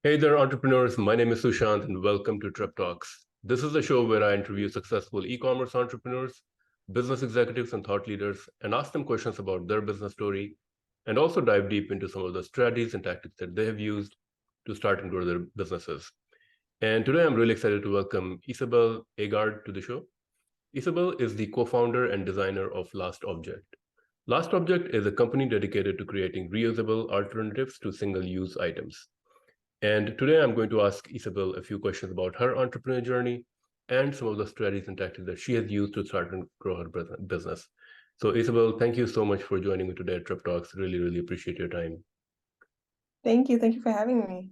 Hey there, entrepreneurs. My name is Sushant, and welcome to TrepTalks. This is the show where I interview successful e-commerce entrepreneurs, business executives, and thought leaders, and ask them questions about their business story, and also dive deep into some of the strategies and tactics that they have used to start and grow their businesses. And today, I'm really excited to welcome Isabel Aagaard to the show. Isabel is the co-founder and designer of Last Object. Last Object is a company dedicated to creating reusable alternatives to single-use items. And today I'm going to ask Isabel a few questions about her entrepreneurial journey and some of the strategies and tactics that she has used to start and grow her business. So Isabel, thank you so much for joining me today at Trip Talks. Really, really appreciate your time. Thank you. Thank you for having me.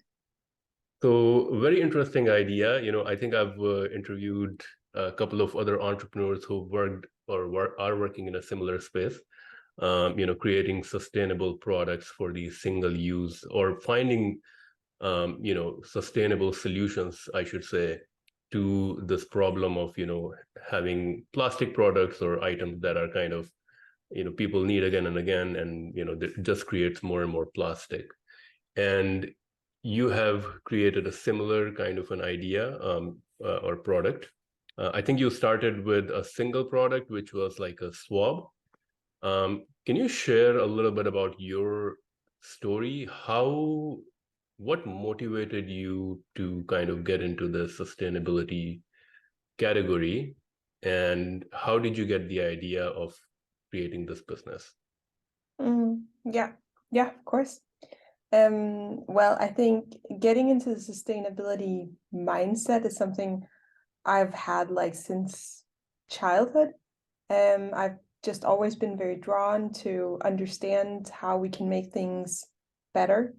So very interesting idea. I think I've interviewed a couple of other entrepreneurs who worked or are working in a similar space. Creating sustainable products for the single use or finding sustainable solutions, I should say, to this problem of, having plastic products or items that are kind of, people need again and again, and, it just creates more and more plastic. And you have created a similar kind of an idea or product. I think you started with a single product, which was like a swab. Can you share a little bit about your story? What motivated you to kind of get into the sustainability category, and how did you get the idea of creating this business? Yeah, of course. Well, I think getting into the sustainability mindset is something I've had like since childhood. I've just always been very drawn to understand how we can make things better,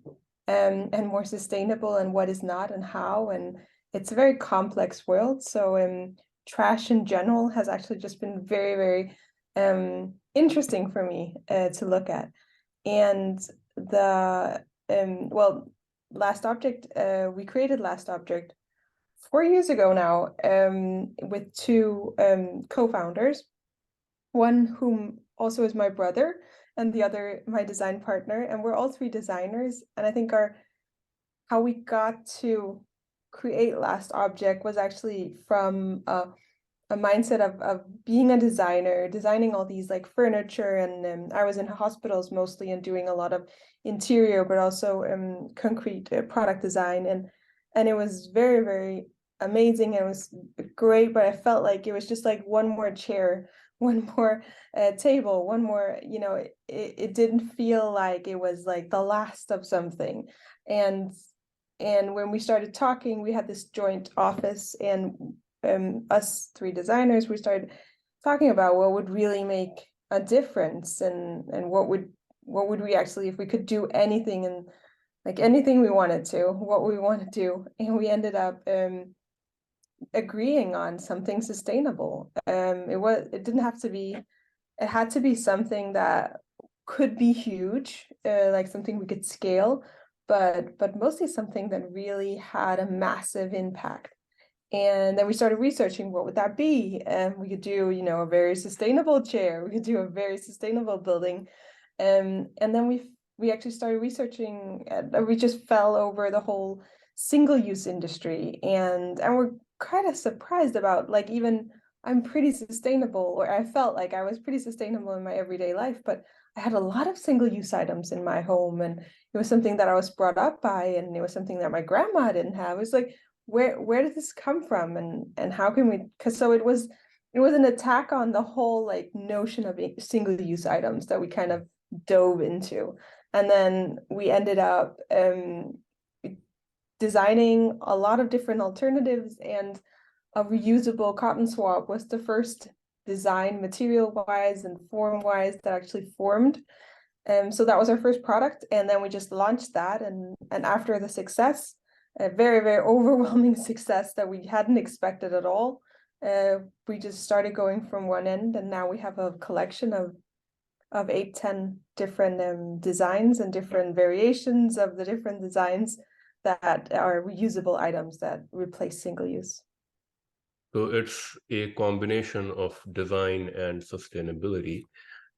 and more sustainable, and what is not and how. And it's a very complex world. So trash in general has actually just been very, very interesting for me to look at. And the well, Last Object, we created Last Object 4 years ago now, with two co-founders, one whom also is my brother, and the other my design partner. And we're all three designers. And I think how we got to create Last Object was actually from a mindset of being a designer, designing all these like furniture, and I was in hospitals mostly and doing a lot of interior, but also concrete product design, and it was very, very amazing. It was great, but I felt like it was just like one more chair, one more table, one more, it didn't feel like it was like the last of something. And when we started talking, we had this joint office, and us three designers, we started talking about what would really make a difference, and what would we actually, if we could do anything, and like anything we wanted to, what we want to do. And we ended up agreeing on something sustainable. It didn't have to be, it had to be something that could be huge, like something we could scale, but mostly something that really had a massive impact. And then we started researching what would that be. And we could do, a very sustainable chair. We could do a very sustainable building. And then we actually started researching. We just fell over the whole single-use industry, and we're kind of surprised about, like, even I'm pretty sustainable, or I felt like I was pretty sustainable in my everyday life, but I had a lot of single-use items in my home, and it was something that I was brought up by, and it was something that my grandma didn't have. It was like, where did this come from, and how can we, because so it was an attack on the whole like notion of single-use items that we kind of dove into. And then we ended up designing a lot of different alternatives, and a reusable cotton swab was the first design, material wise and form wise, that actually formed. So that was our first product, and then we just launched that, and after the success, a very, very overwhelming success that we hadn't expected at all, we just started going from one end, and now we have a collection of 8-10 different designs and different variations of the different designs that are reusable items that replace single use. So it's a combination of design and sustainability.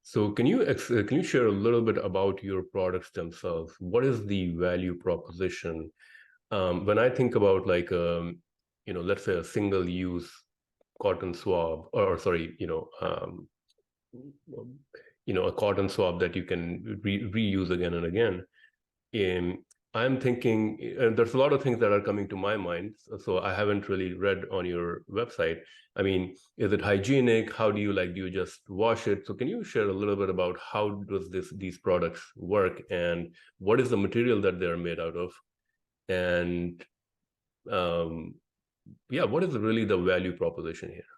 So can you share a little bit about your products themselves? What is the value proposition When I think about like, let's say a single use cotton swab, or sorry, a cotton swab that you can reuse again and again. I'm thinking there's a lot of things that are coming to my mind. So I haven't really read on your website. I mean, is it hygienic? How do you just wash it? So can you share a little bit about how does these products work, and what is the material that they're made out of? And what is really the value proposition here?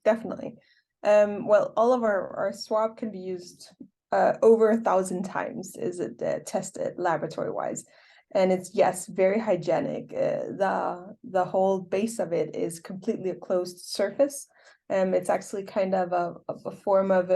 Definitely. Well, all of our swab can be used over 1,000 times, is it tested laboratory wise, and it's, yes, very hygienic. The whole base of it is completely a closed surface. It's actually kind of a form of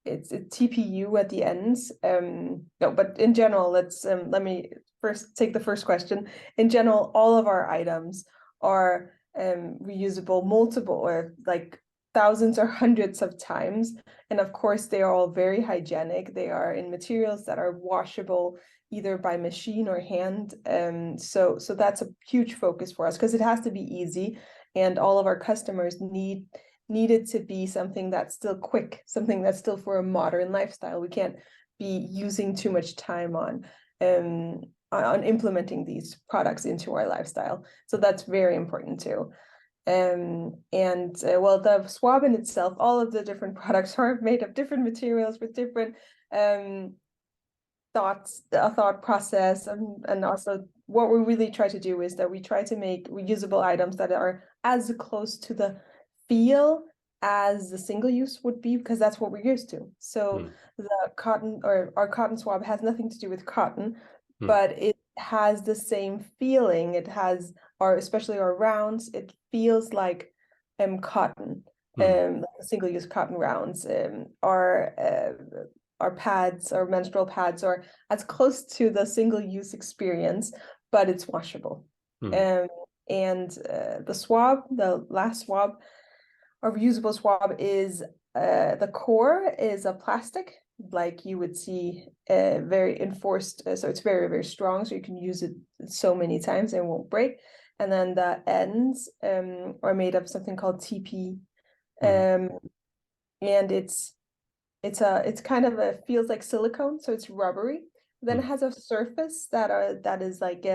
it's a TPU at the ends. No, but in general, let me first take the first question. In general, all of our items are reusable multiple, or like thousands or hundreds of times. And of course, they are all very hygienic. They are in materials that are washable either by machine or hand. So that's a huge focus for us, because it has to be easy, and all of our customers need it to be something that's still quick, something that's still for a modern lifestyle. We can't be using too much time on implementing these products into our lifestyle. So that's very important too. Well, the swab in itself, all of the different products are made of different materials with different thought process, and also what we really try to do is that we try to make reusable items that are as close to the feel as the single use would be, because that's what we're used to. So the cotton, or our cotton swab, has nothing to do with cotton, but it has the same feeling. It has especially our rounds, it feels like cotton, like single-use cotton rounds. Our pads, our menstrual pads, are as close to the single-use experience, but it's washable. The swab, the last swab, our reusable swab, is the core is a plastic, like you would see, very enforced. So it's very, very strong, so you can use it so many times and it won't break. And then the ends are made of something called TP, and it's kind of feels like silicone, so it's rubbery. Then it has a surface that is like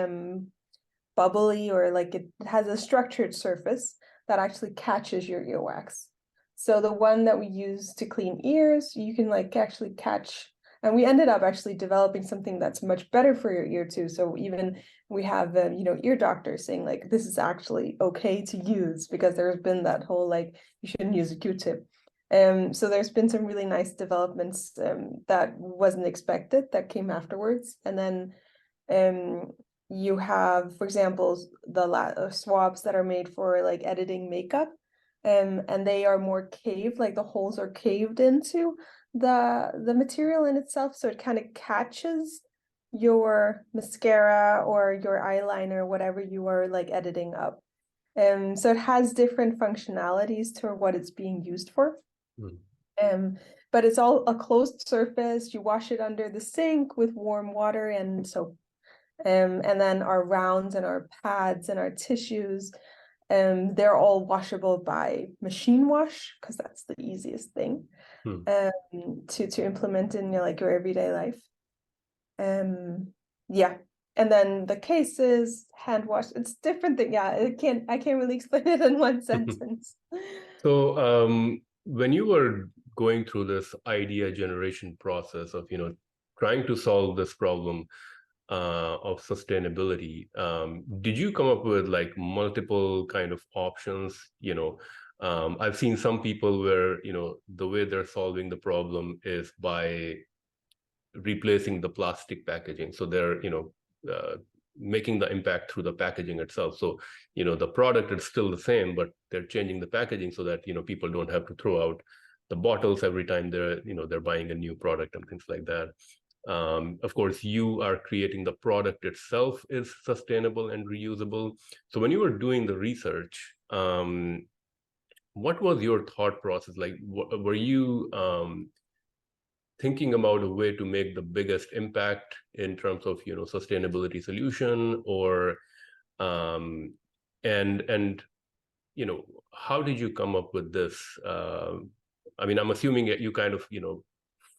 bubbly, or like it has a structured surface that actually catches your earwax. So the one that we use to clean ears, you can like actually catch. And we ended up actually developing something that's much better for your ear too. So even we have ear doctors saying like this is actually okay to use, because there's been that whole like you shouldn't use a Q-tip. So there's been some really nice developments that wasn't expected, that came afterwards. And then you have, for example, the swabs that are made for like editing makeup, and they are more caved, like the holes are caved into the material in itself, so it kind of catches your mascara or your eyeliner, whatever you are like editing up. So it has different functionalities to what it's being used for. But it's all a closed surface. You wash it under the sink with warm water and soap. And then our rounds and our pads and our tissues, they're all washable by machine wash, because that's the easiest thing to implement in like your everyday life. And then the cases, hand wash, it's different thing. I can't really explain it in one sentence. So when you were going through this idea generation process of trying to solve this problem of sustainability, did you come up with like multiple kind of options? I've seen some people where the way they're solving the problem is by replacing the plastic packaging, so they're making the impact through the packaging itself. So the product is still the same, but they're changing the packaging so that people don't have to throw out the bottles every time they're buying a new product and things like that. Of course, you are creating the product itself is sustainable and reusable. So when you were doing the research, what was your thought process like? Were you thinking about a way to make the biggest impact in terms of, sustainability solution, or and how did you come up with this? I mean, I'm assuming that you kind of,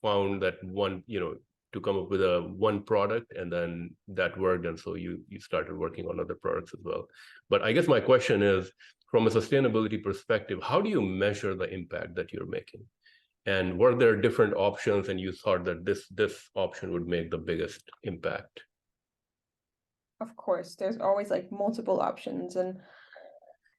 found that one, to come up with one product, and then that worked, and so you started working on other products as well. But I guess my question is, from a sustainability perspective, how do you measure the impact that you're making? And were there different options, and you thought that this option would make the biggest impact? Of course, there's always like multiple options, and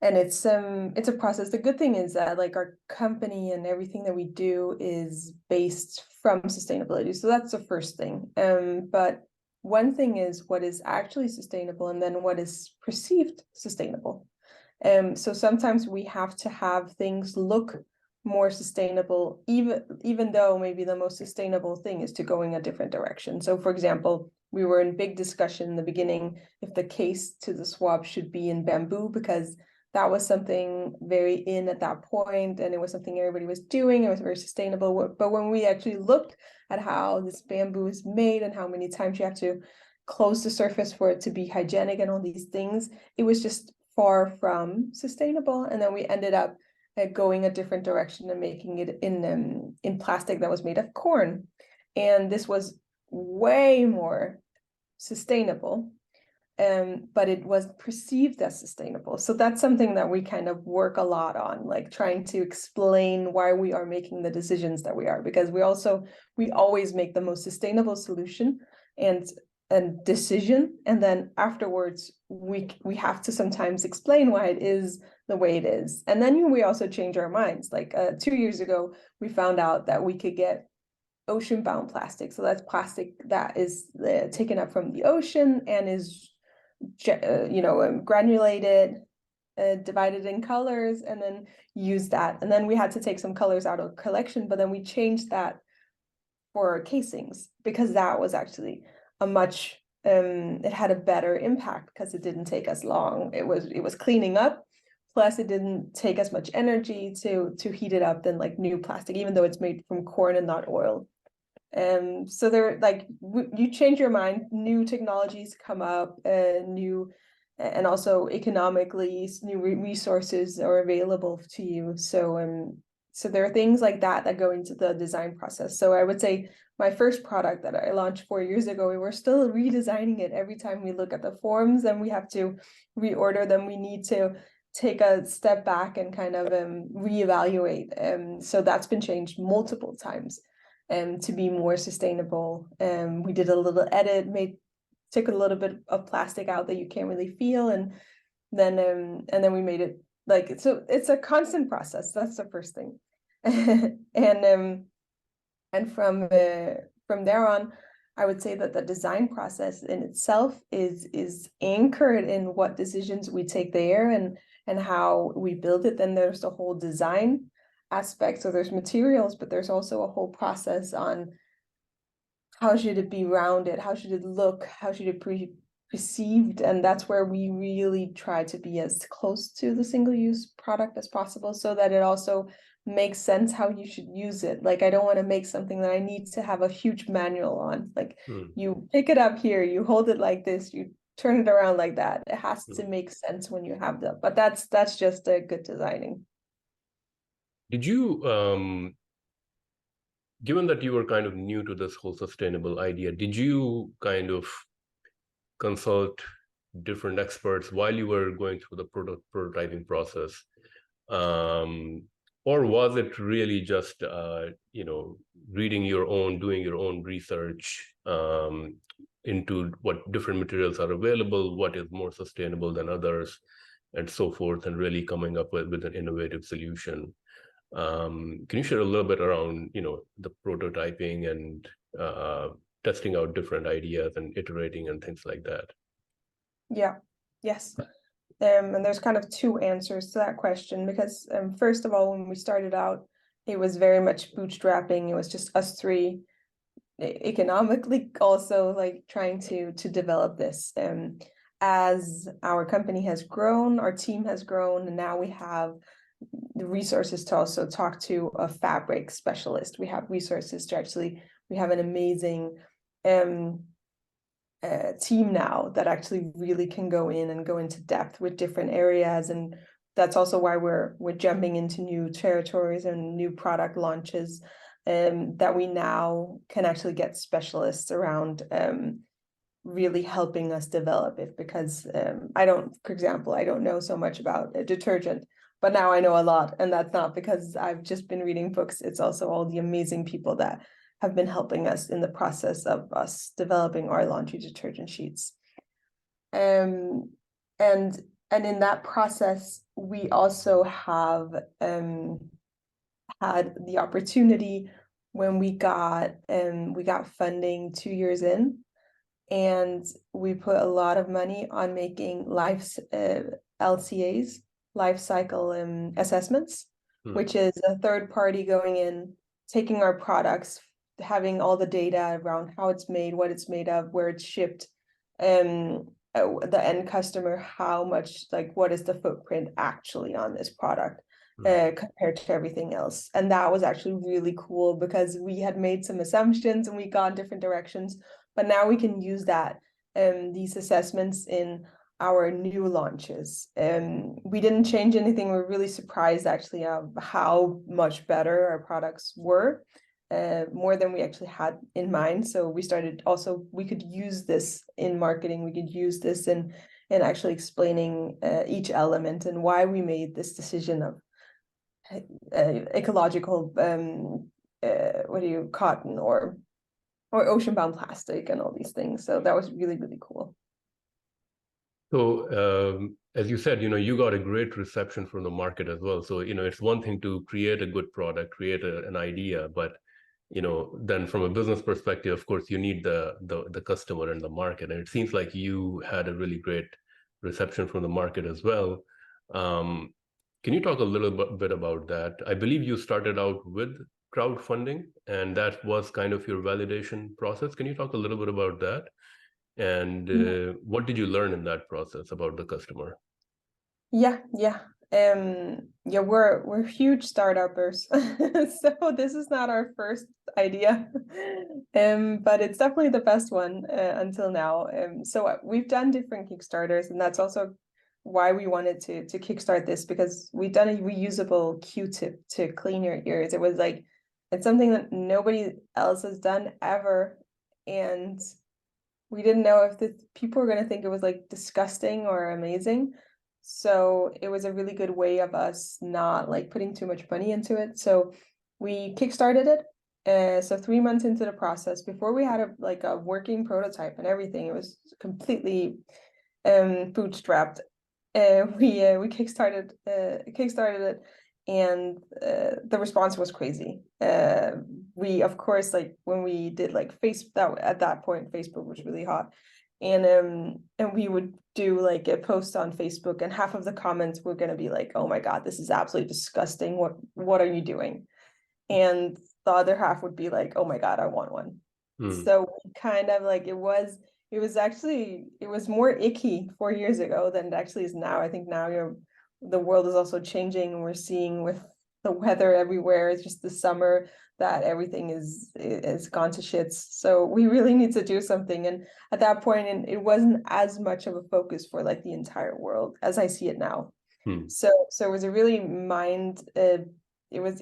it's a process. The good thing is that like our company and everything that we do is based from sustainability. So that's the first thing. But one thing is what is actually sustainable, and then what is perceived sustainable. So sometimes we have to have things look more sustainable, even though maybe the most sustainable thing is to go in a different direction. So for example, we were in big discussion in the beginning if the case to the swab should be in bamboo, because that was something very in at that point, and it was something everybody was doing. It was very sustainable. But when we actually looked at how this bamboo is made and how many times you have to close the surface for it to be hygienic and all these things, it was just far from sustainable. And then we ended up going a different direction and making it in plastic that was made of corn. And this was way more sustainable. But it was perceived as sustainable. So that's something that we kind of work a lot on, like trying to explain why we are making the decisions that we are, because we always make the most sustainable solution and decision, and then afterwards we have to sometimes explain why it is the way it is. And then we also change our minds. Like 2 years ago, we found out that we could get ocean-bound plastic. So that's plastic that is taken up from the ocean and is granulated, divided in colors, and then use that. And then we had to take some colors out of collection, but then we changed that for casings, because that was actually a much it had a better impact because it didn't take as long. It was cleaning up, plus it didn't take as much energy to heat it up than like new plastic, even though it's made from corn and not oil. So they're like, you change your mind, new technologies come up, new, and also economically new resources are available to you. So so there are things like that go into the design process. So I would say my first product that I launched 4 years ago, we were still redesigning it every time we look at the forms, and we have to reorder them. We need to take a step back and kind of reevaluate. So that's been changed multiple times. To be more sustainable. We did a little edit, took a little bit of plastic out that you can't really feel, and then we made it like, so it's a constant process. That's the first thing. And from there on, I would say that the design process in itself is anchored in what decisions we take there and how we build it. Then there's the whole design aspect. So there's materials, but there's also a whole process on how should it be rounded, how should it look, how should it be perceived, and that's where we really try to be as close to the single-use product as possible, so that it also makes sense how you should use it. Like, I don't want to make something that I need to have a huge manual on. Like, you pick it up here, you hold it like this, you turn it around like that. It has to make sense when you have them. But that's just a good designing. Did you, given that you were kind of new to this whole sustainable idea, did you kind of consult different experts while you were going through the prototyping process? Or was it really just, reading doing your own research into what different materials are available, what is more sustainable than others, and so forth, and really coming up with an innovative solution? Can you share a little bit around, the prototyping and testing out different ideas and iterating and things like that? Yeah, yes. And there's kind of two answers to that question, because first of all, when we started out, it was very much bootstrapping. It was just us three, economically also like trying to develop this. As our company has grown, our team has grown, and now we have the resources to also talk to a fabric specialist. We have resources to actually, we have an amazing team now that actually really can go in and go into depth with different areas. And that's also why we're jumping into new territories and new product launches, that we now can actually get specialists around really helping us develop it. Because for example, I don't know so much about a detergent, but now I know a lot. And that's not because I've just been reading books. It's also all the amazing people that have been helping us in the process of us developing our laundry detergent sheets. And in that process, we also have had the opportunity when we got funding 2 years in, and we put a lot of money on making LCAs, life cycle assessments, which is a third party going in, taking our products, having all the data around how it's made, what it's made of, where it's shipped, the end customer, how much, like, what is the footprint actually on this product compared to everything else. And that was actually really cool, because we had made some assumptions and we got different directions, but now we can use that these assessments in our new launches. We didn't change anything. We're really surprised actually of how much better our products were, more than we actually had in mind. So we started also, we could use this in marketing, we could use this in actually explaining each element and why we made this decision of ecological cotton or ocean-bound plastic and all these things. So that was really, really cool. So as you said, you got a great reception from the market as well. So, it's one thing to create a good product, create an idea, but then from a business perspective, of course, you need the customer and the market. And it seems like you had a really great reception from the market as well. Can you talk a little bit about that? I believe you started out with crowdfunding, and that was kind of your validation process. Can you talk a little bit about that? And what did you learn in that process about the customer? Yeah. We're huge startuppers. So this is not our first idea, but it's definitely the best one until now. So we've done different Kickstarters, and that's also why we wanted to kickstart this, because we've done a reusable Q-tip to clean your ears. It was like, it's something that nobody else has done ever, and we didn't know if the people were going to think it was like disgusting or amazing. So it was a really good way of us not like putting too much money into it. So we kickstarted it. So 3 months into the process, before we had a working prototype and everything, it was completely bootstrapped. We kickstarted it, and the response was crazy. We, of course, like when we did like Facebook, at that point Facebook was really hot, and we would do like a post on Facebook, and half of the comments were going to be like, oh my god, this is absolutely disgusting, what are you doing? And the other half would be like, oh my god, I want one. So we kind of like, it was more icky 4 years ago than it actually is now. I think now the world is also changing, and we're seeing with the weather everywhere, it's just the summer, that everything is gone to shits. So we really need to do something. And at that point, it wasn't as much of a focus for like the entire world as I see it now. So it was a really it was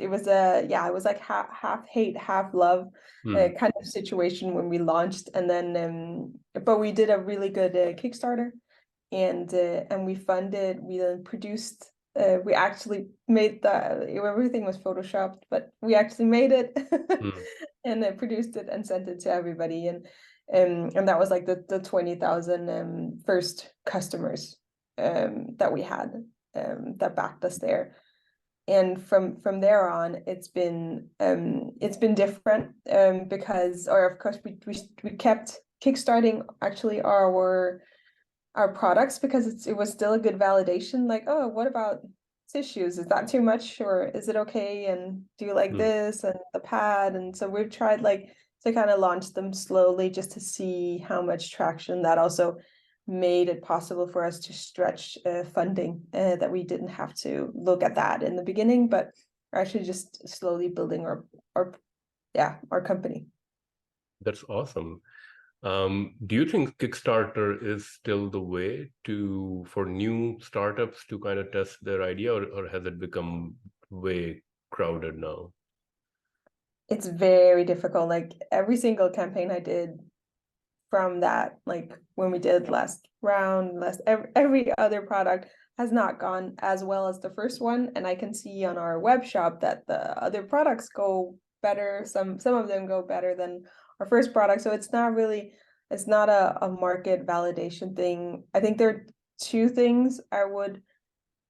like half hate, half love kind of situation when we launched. And then but we did a really good Kickstarter, and we funded, we then produced, we actually made everything was photoshopped, but we actually made it and then produced it and sent it to everybody. And that was like the 20,000 first customers that we had that backed us there. And from there on, it's been different because, or of course, we kept kickstarting actually our products, because it was still a good validation. Like, oh, what about tissues? Is that too much, or is it okay? And do you like this and the pad? And so we've tried like to kind of launch them slowly just to see how much traction that also made it possible for us to stretch funding, that we didn't have to look at that in the beginning, but we're actually just slowly building our company. That's awesome. Do you think Kickstarter is still the way for new startups to kind of test their idea, or has it become way crowded now? It's very difficult. Like every single campaign I did from that, like when we did last round, every other product has not gone as well as the first one. And I can see on our web shop that the other products go better. Some of them go better than our first product. So it's not a market validation thing. I think there are two things I would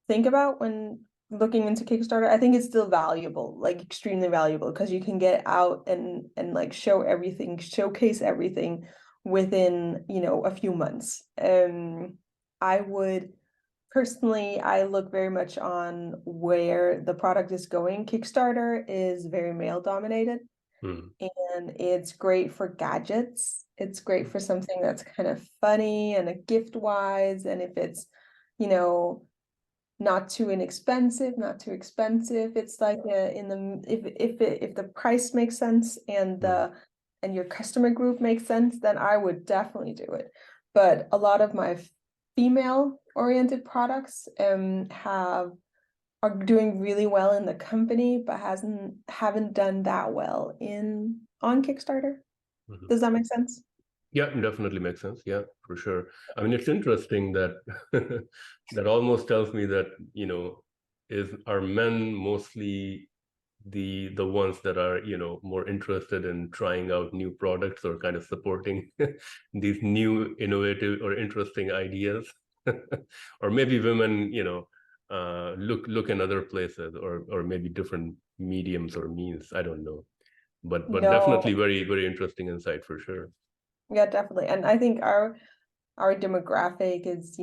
think about when looking into Kickstarter. I think it's still valuable, like extremely valuable, because you can get out and like showcase everything within, a few months. I would personally, I look very much on where the product is going. Kickstarter is very male dominated, and it's great for gadgets. It's great for something that's kind of funny and a gift wise, and if it's, not too inexpensive, not too expensive. It's like if the price makes sense and your customer group makes sense, then I would definitely do it. But a lot of my female oriented products are doing really well in the company, but haven't done that well on Kickstarter. Does that make sense? Yeah, definitely makes sense. Yeah, for sure. I mean, it's interesting that that almost tells me that, are men mostly the ones that are, more interested in trying out new products or kind of supporting these new innovative or interesting ideas, or maybe women, look in other places, or maybe different mediums or means. I don't know, but No. definitely very, very interesting insight for sure. Yeah, definitely. And I think our demographic is,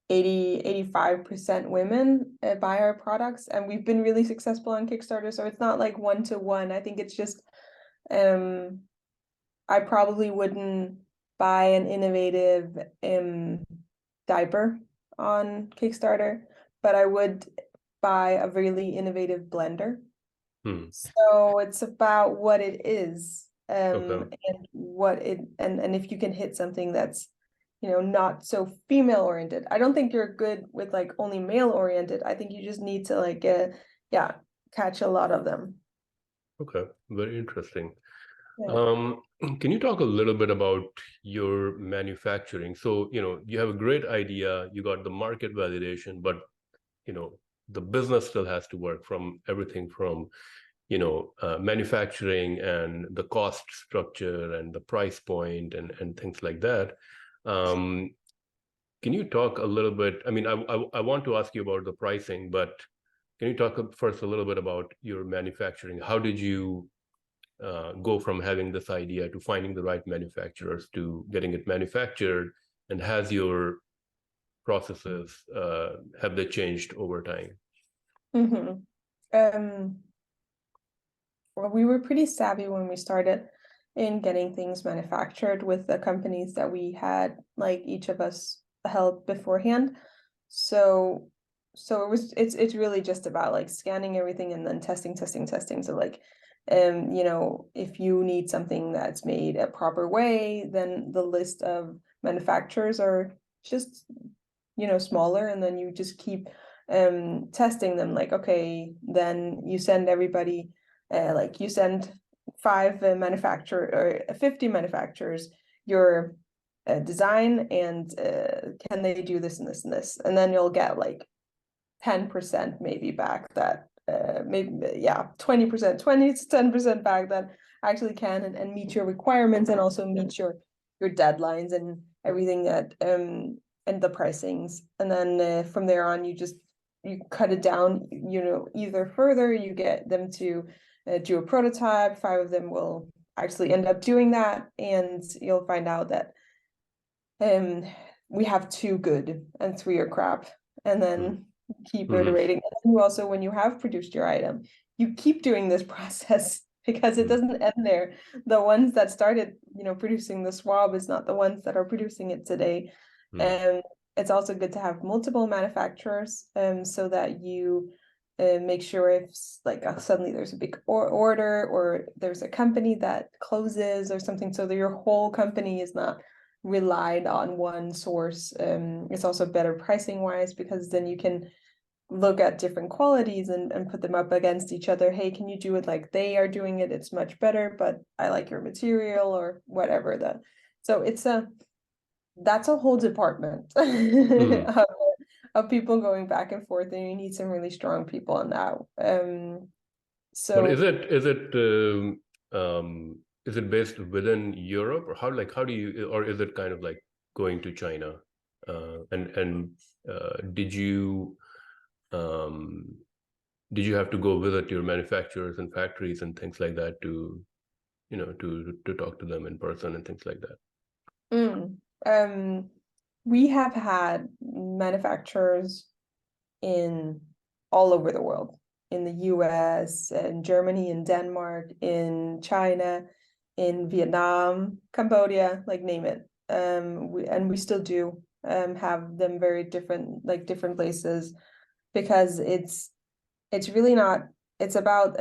85% women buy our products, and we've been really successful on Kickstarter. So it's not like 1-to-1. I think it's just, I probably wouldn't buy an innovative diaper on Kickstarter, but I would buy a really innovative blender. So it's about what it is, Okay. and what it and if you can hit something that's, not so female oriented. I don't think you're good with like only male oriented. I think you just need to like catch a lot of them. Okay, very interesting. Yeah. Can you talk a little bit about your manufacturing? So, you have a great idea, you got the market validation, but, the business still has to work, from everything from, manufacturing and the cost structure and the price point and things like that. Can you talk a little bit? I mean, I want to ask you about the pricing, but can you talk first a little bit about your manufacturing? How did you go from having this idea to finding the right manufacturers to getting it manufactured, and has your processes have they changed over time? Well, we were pretty savvy when we started in getting things manufactured with the companies that we had, like each of us held beforehand. So it's really just about like scanning everything and then testing. So like, if you need something that's made a proper way, then the list of manufacturers are just, smaller, and then you just keep testing them. Like, okay, then you send everybody, like you send 5 manufacturer or 50 manufacturers your design, and can they do this and this and this, and then you'll get like 10% maybe back that maybe 20%, 20 to 10% back that actually can and meet your requirements, and also meet your deadlines and everything that and the pricings. And then from there on, you cut it down, either further, you get them to do a prototype. 5 of them will actually end up doing that, and you'll find out that we have 2 good and 3 are crap, and then keep iterating. And you also, when you have produced your item, you keep doing this process, because it doesn't end there. The ones that started, producing the swab is not the ones that are producing it today. And it's also good to have multiple manufacturers, so that you make sure if like suddenly there's a big order or there's a company that closes or something, so that your whole company is not relied on one source. It's also better pricing wise, because then you can look at different qualities and put them up against each other. Hey, can you do it like they are doing it? It's much better, but I like your material or whatever. So that's a whole department of people going back and forth, and you need some really strong people on that. But So is it based within Europe, or how do you, or is it kind of like going to China? Did you have to go visit your manufacturers and factories and things like that to, to talk to them in person and things like that? We have had manufacturers in all over the world, in the US, in Germany, in Denmark, in China, in Vietnam, Cambodia, like name it. We still do have them very different, like different places, because it's really not, it's about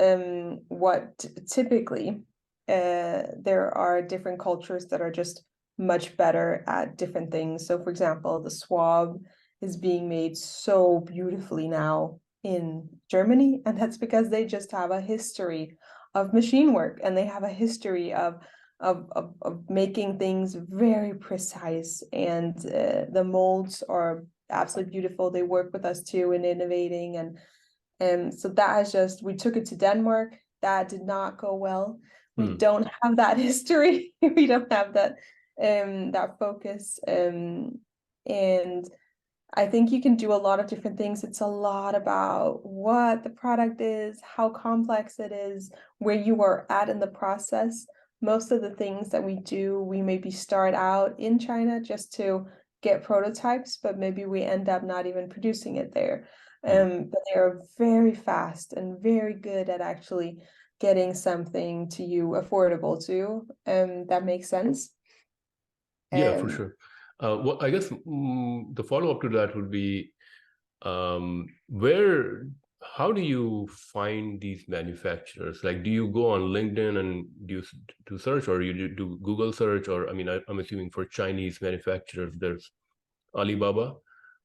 what typically there are different cultures that are just much better at different things. So for example, the swab is being made so beautifully now in Germany, and that's because they just have a history of machine work, and they have a history of making things very precise, and the molds are absolutely beautiful. They work with us too in innovating, and so that has just, we took it to Denmark. That did not go well. We don't have that history. We don't have that that focus, and I think you can do a lot of different things. It's a lot about what the product is, how complex it is, where you are at in the process. Most of the things that we do, we maybe start out in China just to get prototypes, but maybe we end up not even producing it there. But they are very fast and very good at actually getting something to you affordable too. That makes sense. Yeah, for sure. Well, I guess the follow-up to that would be, how do you find these manufacturers? Like, do you go on LinkedIn and do search, or you do Google search? Or, I mean, I'm assuming for Chinese manufacturers, there's Alibaba,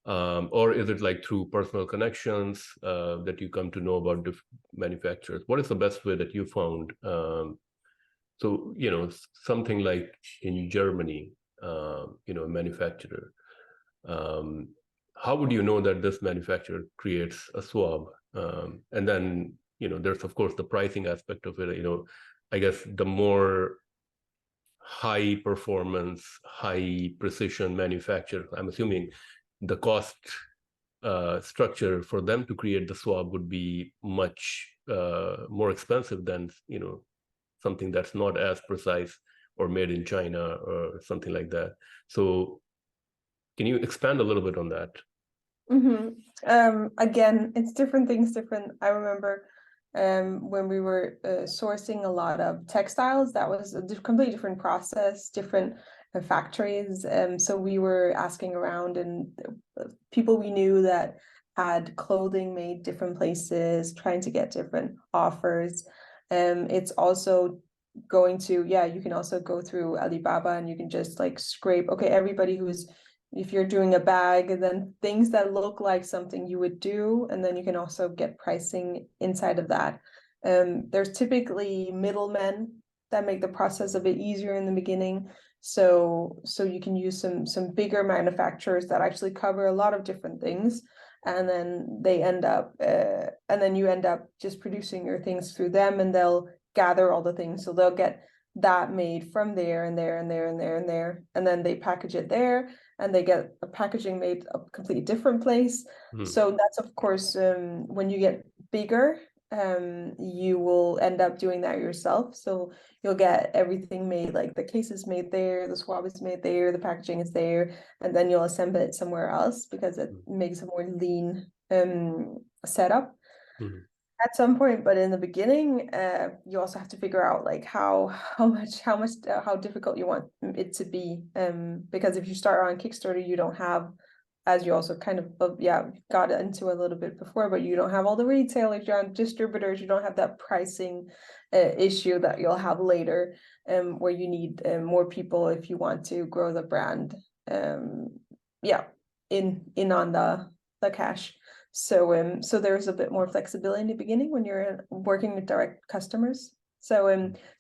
or is it like through personal connections that you come to know about manufacturers? What is the best way that you found? So, something like in Germany, a manufacturer, how would you know that this manufacturer creates a swab? And then, there's of course the pricing aspect of it. I guess the more high performance, high precision manufacturer, I'm assuming the cost structure for them to create the swab would be much more expensive than, something that's not as precise or made in China or something like that. So can you expand a little bit on that? Again, it's different things, different. I remember when we were sourcing a lot of textiles, that was a completely different process, different factories. So we were asking around, and people we knew that had clothing made different places, trying to get different offers. It's also going to, you can also go through Alibaba, and you can just like scrape, okay, everybody who's, if you're doing a bag, and then things that look like something you would do, and then you can also get pricing inside of that. There's typically middlemen that make the process a bit easier in the beginning. So you can use some bigger manufacturers that actually cover a lot of different things, and then they end up and then you end up just producing your things through them, and they'll gather all the things. So they'll get that made from there and there and there and there and there, and then they package it there, and they get a packaging made a completely different place. So that's of course when you get bigger, you will end up doing that yourself. So you'll get everything made, like the case is made there, the swab is made there, the packaging is there, and then you'll assemble it somewhere else because it makes a more lean setup. at some point, but in the beginning, you also have to figure out like how difficult you want it to be. Because if you start on Kickstarter, you don't have, as you also kind of got into a little bit before, but you don't have all the retailers, you don't have distributors, you don't have that pricing issue that you'll have later, where you need more people if you want to grow the brand. In on the cash. So there's a bit more flexibility in the beginning when you're working with direct customers. So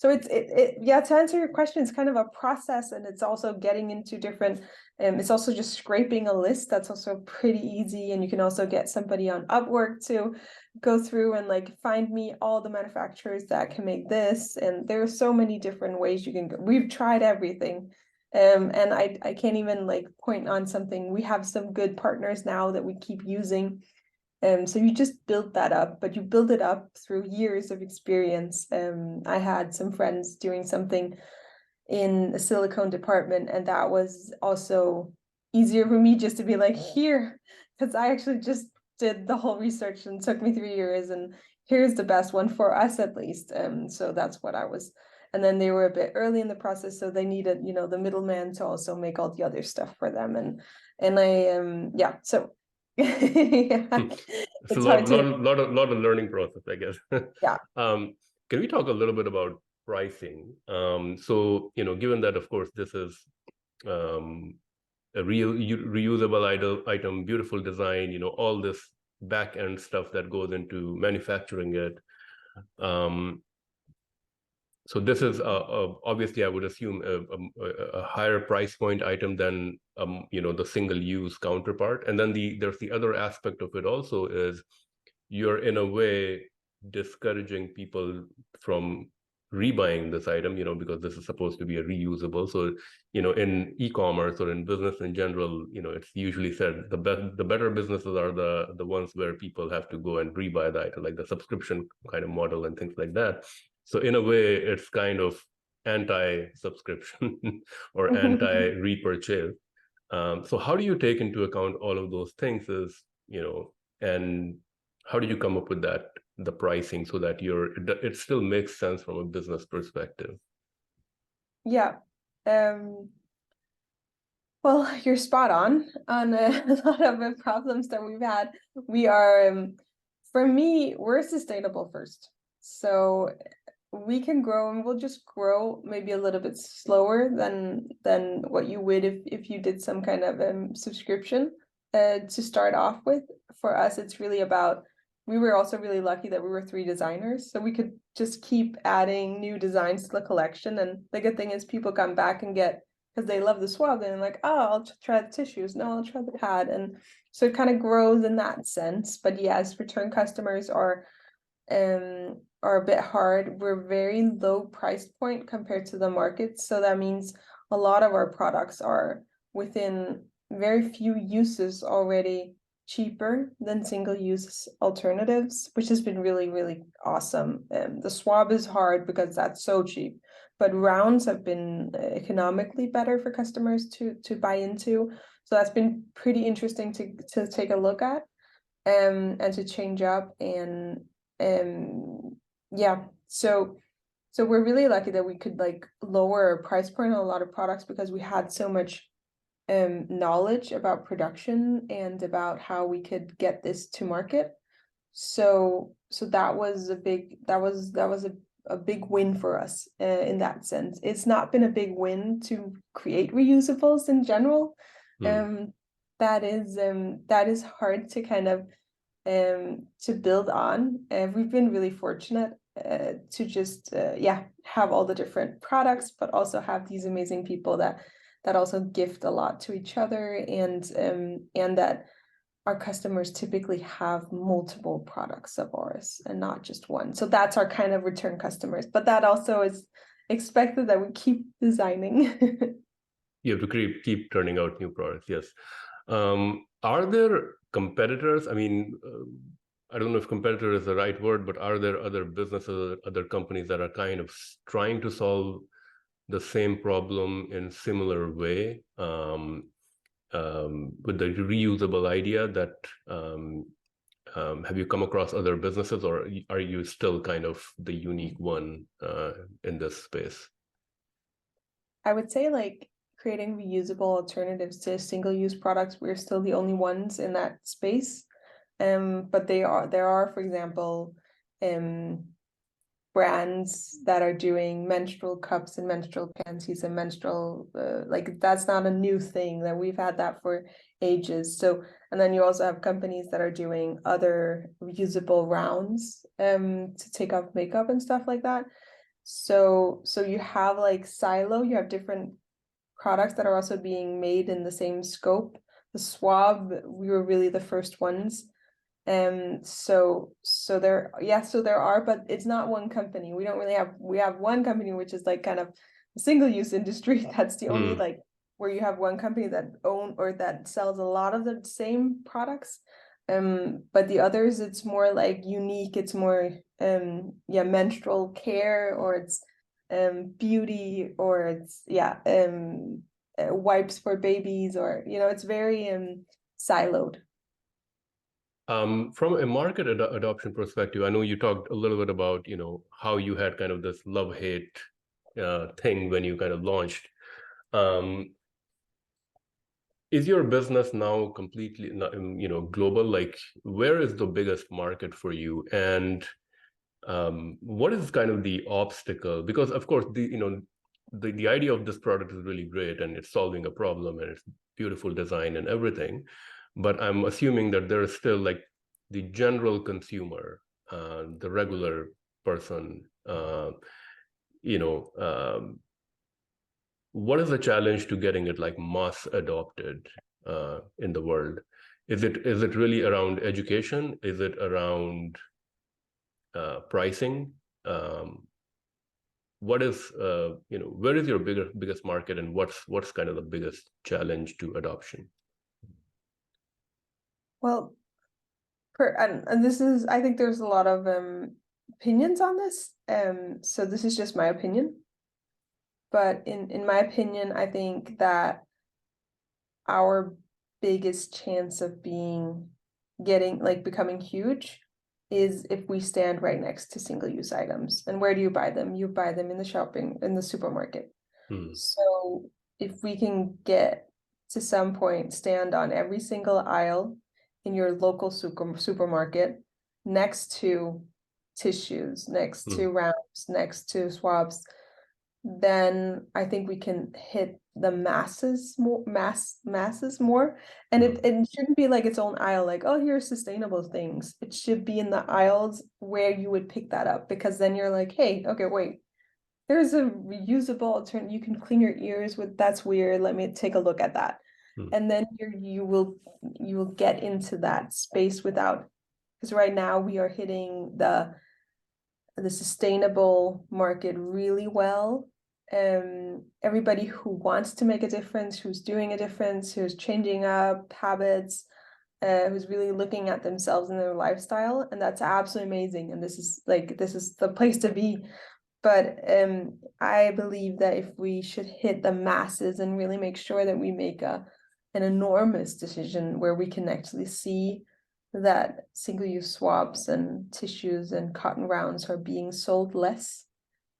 it's to answer your question, it's kind of a process, and it's also getting into different. It's also just scraping a list. That's also pretty easy, and you can also get somebody on Upwork to go through and like find me all the manufacturers that can make this. And there are so many different ways you can go. We've tried everything. And I can't even like point on something. We have some good partners now that we keep using. So you just build that up, but you build it up through years of experience. I had some friends doing something in the silicone department, and that was also easier for me just to be like, here, because I actually just did the whole research and took me 3 years, and here's the best one for us at least. So that's what I was. And then they were a bit early in the process, so they needed, the middleman to also make all the other stuff for them. And I so It's a it's lot hard to of learning process, I guess. yeah. Can we talk a little bit about pricing? So, given that, of course, this is a reusable item, beautiful design, all this back end stuff that goes into manufacturing it. So this is obviously, I would assume a higher price point item than the single use counterpart. And then there's the other aspect of it also is you're in a way discouraging people from rebuying this item, because this is supposed to be a reusable. So, in e-commerce or in business in general, it's usually said the better businesses are the ones where people have to go and rebuy the item, like the subscription kind of model and things like that. So in a way, it's kind of anti-subscription or anti-repurchase. So how do you take into account all of those things and how do you come up with the pricing so that it still makes sense from a business perspective? Yeah. Well, you're spot on a lot of the problems that we've had. We are, for me, we're sustainable first. So we can grow, and we'll just grow maybe a little bit slower than what you would if you did some kind of subscription to start off with. For us, it's really about, we were also really lucky that we were 3 designers, so we could just keep adding new designs to the collection. And the good thing is people come back and get, because they love the swab, and like, oh, I'll try the tissues, no, I'll try the pad. And so it kind of grows in that sense. But yes, return customers are a bit hard. We're very low price point compared to the market, so that means a lot of our products are within very few uses already cheaper than single-use alternatives, which has been really, really awesome. The swab is hard because that's so cheap, but rounds have been economically better for customers to buy into. So that's been pretty interesting to take a look at and to change up. And so we're really lucky that we could like lower our price point on a lot of products because we had so much knowledge about production and about how we could get this to market. So that was a big win for us in that sense. It's not been a big win to create reusables in general. That is hard to kind of to build on. We've been really fortunate to just have all the different products, but also have these amazing people that also gift a lot to each other, and that our customers typically have multiple products of ours and not just one. So that's our kind of return customers, but that also is expected that we keep designing. You have to keep turning out new products. Yes. Are there competitors? I mean, I don't know if competitor is the right word, but are there other businesses, other companies that are kind of trying to solve the same problem in similar way with the reusable idea that Have you come across other businesses, or are you still kind of the unique one in this space? I would say like creating reusable alternatives to single-use products, we're still the only ones in that space. But there are, for example, brands that are doing menstrual cups and menstrual panties and menstrual like that's not a new thing, that we've had that for ages. So, and then you also have companies that are doing other reusable rounds to take off makeup and stuff like that. So you have like you have different products that are also being made in the same scope. The swab, we were really the first ones. So there are, but it's not one company. We have one company which is like kind of a single-use industry. That's the only like where you have one company that that sells a lot of the same products. But the others, it's more like unique. It's more menstrual care, or it's beauty, or it's wipes for babies, or it's very siloed. From a market adoption perspective, I know you talked a little bit about, how you had kind of this love-hate thing when you kind of launched. Is your business now completely, global? Like, where is the biggest market for you? And what is kind of the obstacle? Because of course, the idea of this product is really great, and it's solving a problem, and it's beautiful design and everything. But I'm assuming that there is still like the general consumer, the regular person, what is the challenge to getting it like mass adopted in the world? Is it really around education? Is it around pricing? What is where is your biggest market, and what's kind of the biggest challenge to adoption? Well, and this is, I think there's a lot of opinions on this. So this is just my opinion. But in my opinion, I think that our biggest chance of becoming huge is if we stand right next to single-use items. And where do you buy them? You buy them in the supermarket. So if we can get to some point, stand on every single aisle in your local supermarket, next to tissues, next to rounds, next to swabs, then I think we can hit the masses more. And it shouldn't be like its own aisle, like, oh, here's sustainable things. It should be in the aisles where you would pick that up, because then you're like, hey, okay, wait, there's a reusable alternative. You can clean your ears with, that's weird, let me take a look at that. And then you will get into that space without, because right now we are hitting the sustainable market really well. Everybody who wants to make a difference, who's doing a difference, who's changing up habits, who's really looking at themselves and their lifestyle, and that's absolutely amazing. And this is the place to be. But I believe that if we should hit the masses and really make sure that we make an enormous decision where we can actually see that single-use swabs and tissues and cotton rounds are being sold less,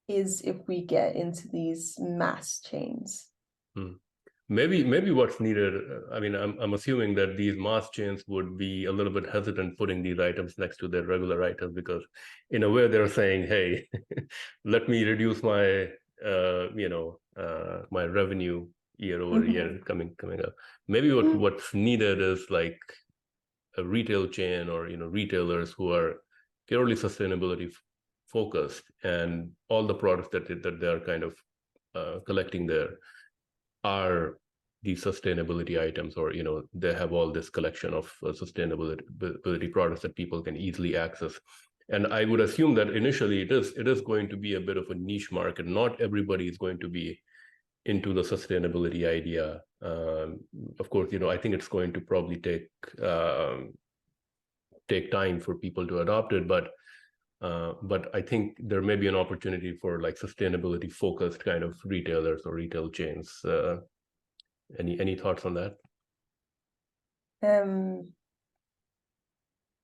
is if we get into these mass chains. Maybe what's needed, I mean, I'm assuming that these mass chains would be a little bit hesitant putting these items next to their regular items, because in a way they're saying, hey, let me reduce my my revenue year over year coming up. Maybe what's needed is like a retail chain, or retailers who are purely sustainability focused, and all the products that they're kind of collecting there are these sustainability items, or they have all this collection of sustainability products that people can easily access. And I would assume that initially it is going to be a bit of a niche market. Not everybody is going to be into the sustainability idea. Of course, I think it's going to probably take time for people to adopt it, but I think there may be an opportunity for like sustainability focused kind of retailers or retail chains. Any thoughts on that?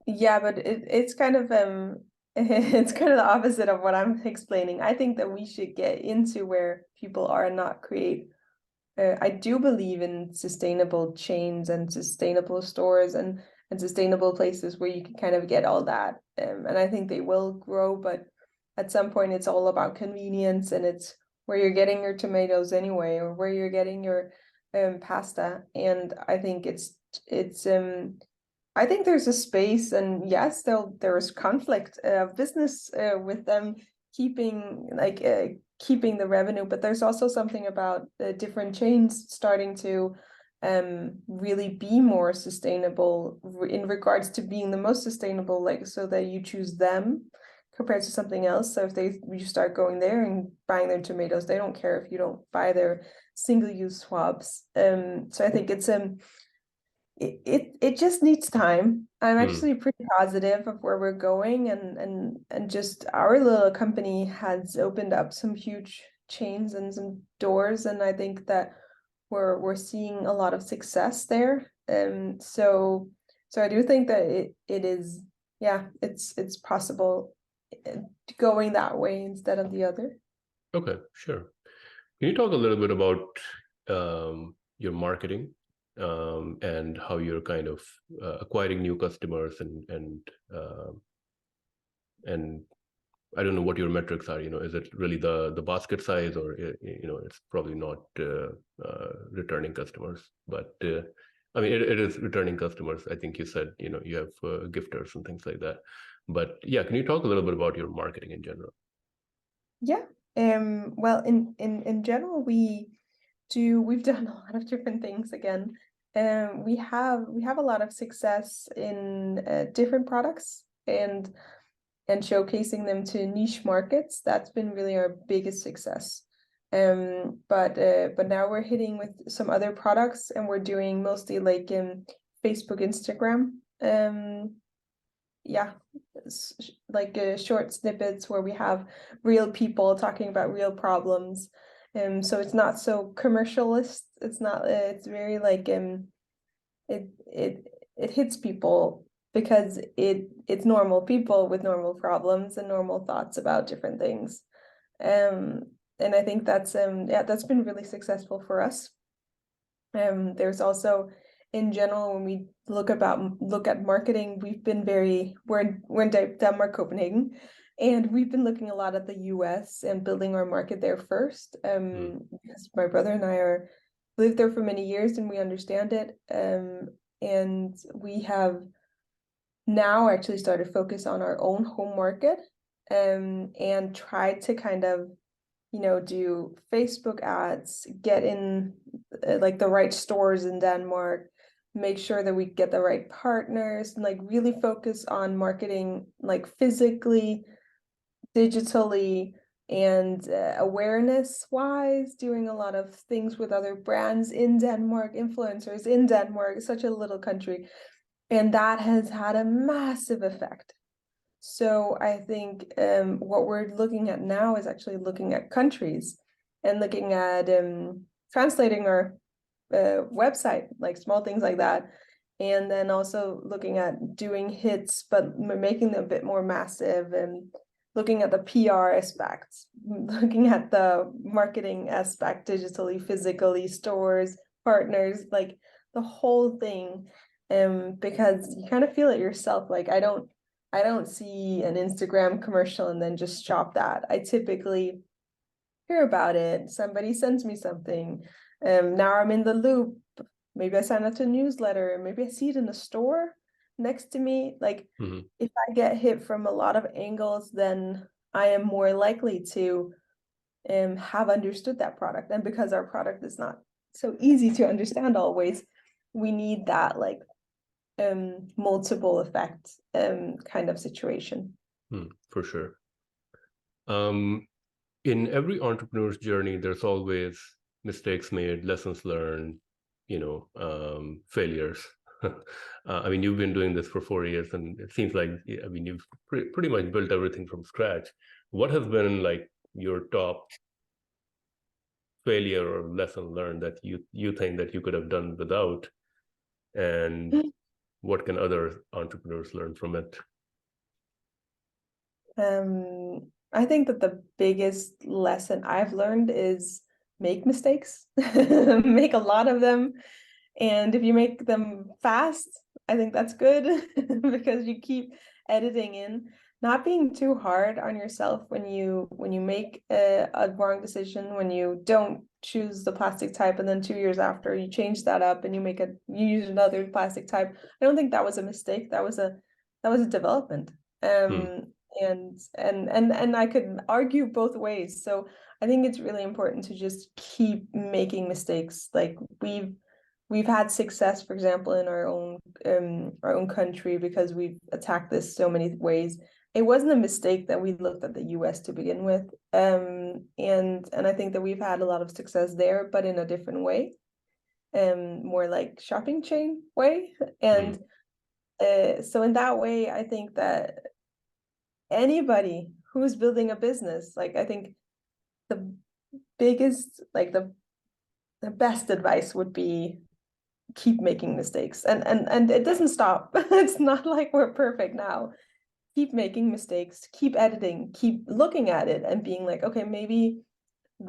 Yeah, but it's kind of it's kind of the opposite of what I'm explaining. I think that we should get into where people are and not create. I do believe in sustainable chains and sustainable stores and sustainable places where you can kind of get all that. And I think they will grow, but at some point it's all about convenience, and it's where you're getting your tomatoes anyway, or where you're getting your pasta. And I think it's I think there's a space, and yes, there's conflict of business with them keeping the revenue, but there's also something about different chains starting to really be more sustainable in regards to being the most sustainable, like so that you choose them compared to something else. So if you start going there and buying their tomatoes, they don't care if you don't buy their single-use swabs. So I think it's it just needs time. I'm actually pretty positive of where we're going, and just our little company has opened up some huge chains and some doors, and I think that we're seeing a lot of success there. So I do think that it is, yeah, it's possible going that way instead of the other. Okay, sure. Can you talk a little bit about your marketing and how you're kind of acquiring new customers and I don't know what your metrics are. Is it really the basket size, or it's probably not returning customers, but I mean it is returning customers. I think you said you have gifters and things like that. But yeah, can you talk a little bit about your marketing in general? Yeah. Well, in general, we've done a lot of different things again. We have a lot of success in different products and showcasing them to niche markets. That's been really our biggest success. But now we're hitting with some other products, and we're doing mostly like in Facebook, Instagram. Yeah, like short snippets where we have real people talking about real problems. So it's not so commercialist. It's not. It's very like it hits people because it's normal people with normal problems and normal thoughts about different things. And I think that's that's been really successful for us. There's also, in general, when we look at marketing, we're in Denmark, Copenhagen, and we've been looking a lot at the US and building our market there first. Because my brother and I lived there for many years and we understand it. And we have now actually started focus on our own home market, and tried to kind of do Facebook ads, get in like the right stores in Denmark, make sure that we get the right partners, and like really focus on marketing like physically, digitally, and awareness wise, doing a lot of things with other brands in Denmark, influencers in Denmark. It's such a little country, and that has had a massive effect. So I think what we're looking at now is actually looking at countries and looking at translating our website, like small things like that. And then also looking at doing hits, but making them a bit more massive, and looking at the PR aspects, looking at the marketing aspect, digitally, physically, stores, partners, like the whole thing. Because you kind of feel it yourself. Like I don't see an Instagram commercial and then just shop that. I typically hear about it. Somebody sends me something. Now I'm in the loop. Maybe I sign up to a newsletter. Maybe I see it in the store next to me. Like if I get hit from a lot of angles, then I am more likely to have understood that product. And because our product is not so easy to understand always, we need that like multiple effect kind of situation. For sure. In every entrepreneur's journey, there's always mistakes made, lessons learned, failures. I mean, you've been doing this for 4 years, and it seems like, I mean, you've pretty much built everything from scratch. What has been like your top failure or lesson learned that you think that you could have done without? And what can other entrepreneurs learn from it? I think that the biggest lesson I've learned is make mistakes, make a lot of them. And if you make them fast, I think that's good because you keep editing in, not being too hard on yourself when you make a wrong decision, when you don't choose the plastic type and then 2 years after you change that up and you use another plastic type. I don't think that was a mistake. That was a development. And I could argue both ways. So I think it's really important to just keep making mistakes. Like we've had success, for example, in our own country because we've attacked this so many ways. It wasn't a mistake that we looked at the US to begin with. And I think that we've had a lot of success there, but in a different way, more like shopping chain way. And so in that way, I think that anybody who's building a business, like I think the biggest, like the best advice would be keep making mistakes, and it doesn't stop. It's not like we're perfect now. Keep making mistakes, keep editing, keep looking at it and being like, okay, maybe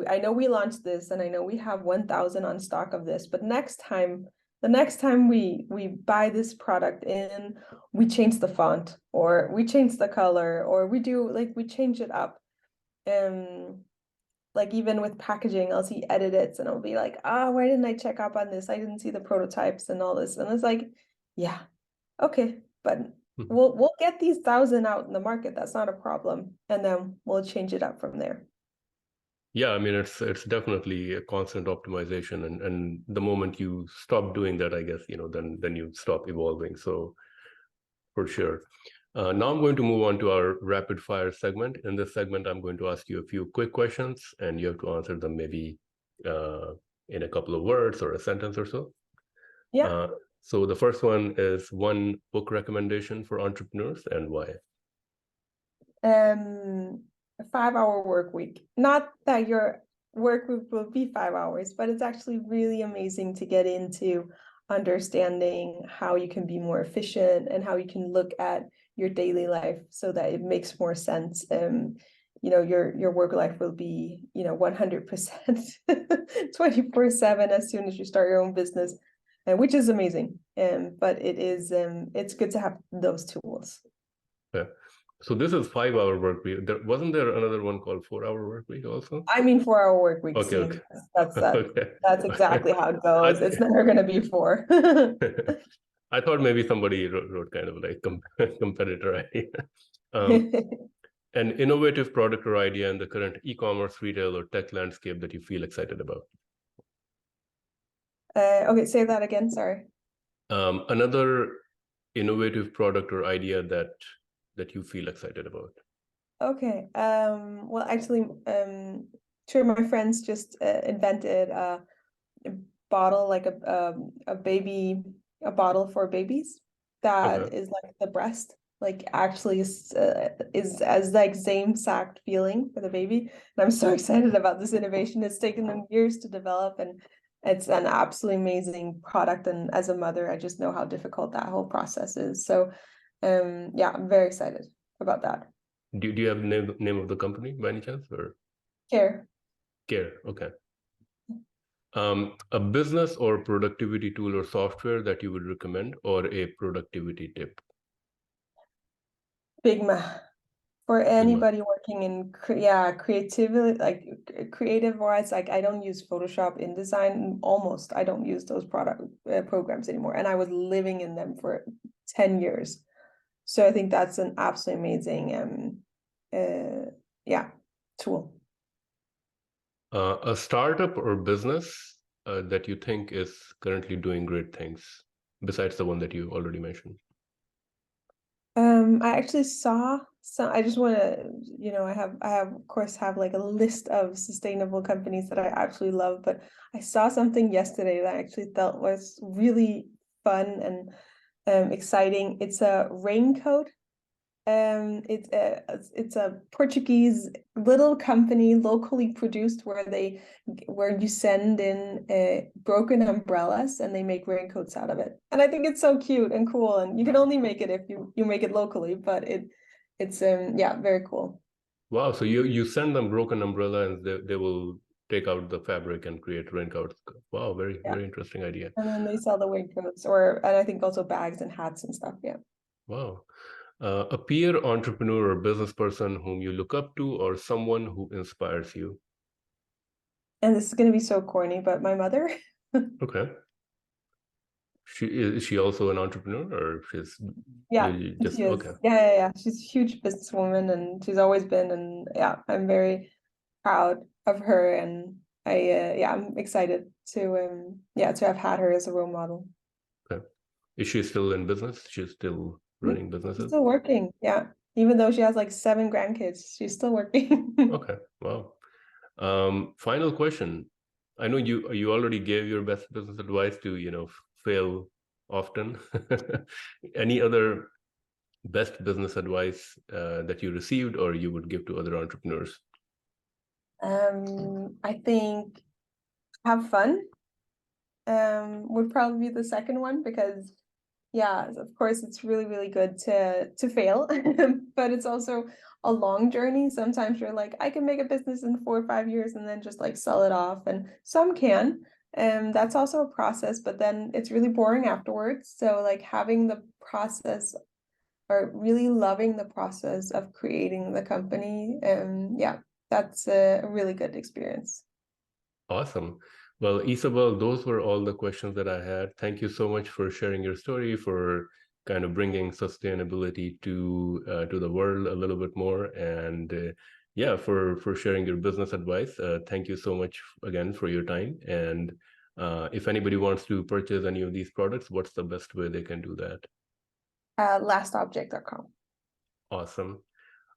I know we launched this and I know we have 1,000 on stock of this, but the next time we buy this product in, we change the font or we change the color or we change it up. Like even with packaging, I'll see edits and I'll be like, why didn't I check up on this? I didn't see the prototypes and all this. And it's like, yeah, okay, but we'll get these 1,000 out in the market. That's not a problem. And then we'll change it up from there. Yeah, I mean, it's definitely a constant optimization, and the moment you stop doing that, I guess, then you stop evolving. So for sure. Now I'm going to move on to our rapid fire segment. In this segment, I'm going to ask you a few quick questions, and you have to answer them maybe in a couple of words or a sentence or so. Yeah. So the first one is one book recommendation for entrepreneurs and why? A 5-hour work week. Not that your work week will be 5 hours, but it's actually really amazing to get into understanding how you can be more efficient and how you can look at your daily life so that it makes more sense. Your work life will be 100% 24/7 as soon as you start your own business, which is amazing. But it's good to have those tools. Yeah. So this is 5-hour work week. Wasn't there another one called 4-hour work week also? I mean 4-hour work week. Okay. That's exactly how it goes. It's never going to be 4. I thought maybe somebody wrote kind of like competitor idea. An innovative product or idea in the current e-commerce, retail, or tech landscape that you feel excited about? Okay, say that again. Sorry. Another innovative product or idea that you feel excited about? Okay. Well, actually, 2 of my friends just invented a bottle, like a bottle for babies that is like the breast, like actually is as like same sack feeling for the baby. And I'm so excited about this innovation. It's taken them years to develop, and it's an absolutely amazing product. And as a mother, I just know how difficult that whole process is. So, yeah, I'm very excited about that. Do you have the name of the company by any chance, or? Care. Okay. A business or productivity tool or software that you would recommend, or a productivity tip? Figma. For anybody working in creativity, like creative wise, like I don't use Photoshop, InDesign, almost I don't use those programs anymore, and I was living in them for 10 years. So I think that's an absolutely amazing tool. A startup or business that you think is currently doing great things besides the one that you already mentioned? I actually saw some. I just want to, I have of course have like a list of sustainable companies that I absolutely love, but I saw something yesterday that I actually thought was really fun and exciting. It's a raincoat It's a Portuguese little company, locally produced, where you send in broken umbrellas and they make raincoats out of it. And I think it's so cute and cool. And you can only make it if you make it locally, but it's yeah, very cool. Wow. So you send them broken umbrella and they will take out the fabric and create raincoats. Wow, very, Yeah. very interesting idea. And then they sell the raincoats, and I think also bags and hats and stuff. Yeah. Wow. A peer entrepreneur or business person whom you look up to or someone who inspires you. And this is going to be so corny, but my mother. Okay. Is she also an entrepreneur, or she's Yeah, just she is. okay? Yeah. She's a huge businesswoman, and she's always been. And yeah, I'm very proud of her, and I'm excited to have had her as a role model. Okay. Is she still in business? She's still running She's businesses? still working. Yeah, even though she has like 7 grandkids, she's still working. Okay. Wow. Final question. I know you already gave your best business advice to, fail often. Any other best business advice that you received or you would give to other entrepreneurs? I think have fun would probably be the second one, because yeah, of course it's really, really good to fail, but it's also a long journey. Sometimes you're like, I can make a business in 4 or 5 years and then just like sell it off, and some can. That's also a process, but then it's really boring afterwards. So like having the process, or really loving the process of creating the company, yeah, that's a really good experience. Awesome. Well, Isabel, those were all the questions that I had. Thank you so much for sharing your story, for kind of bringing sustainability to the world a little bit more, and yeah, for sharing your business advice. Thank you so much again for your time. And if anybody wants to purchase any of these products, what's the best way they can do that? Lastobject.com. Awesome.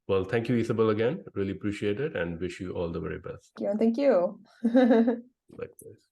Well, thank you, Isabel, again. Really appreciate it and wish you all the very best. Thank you. Likewise.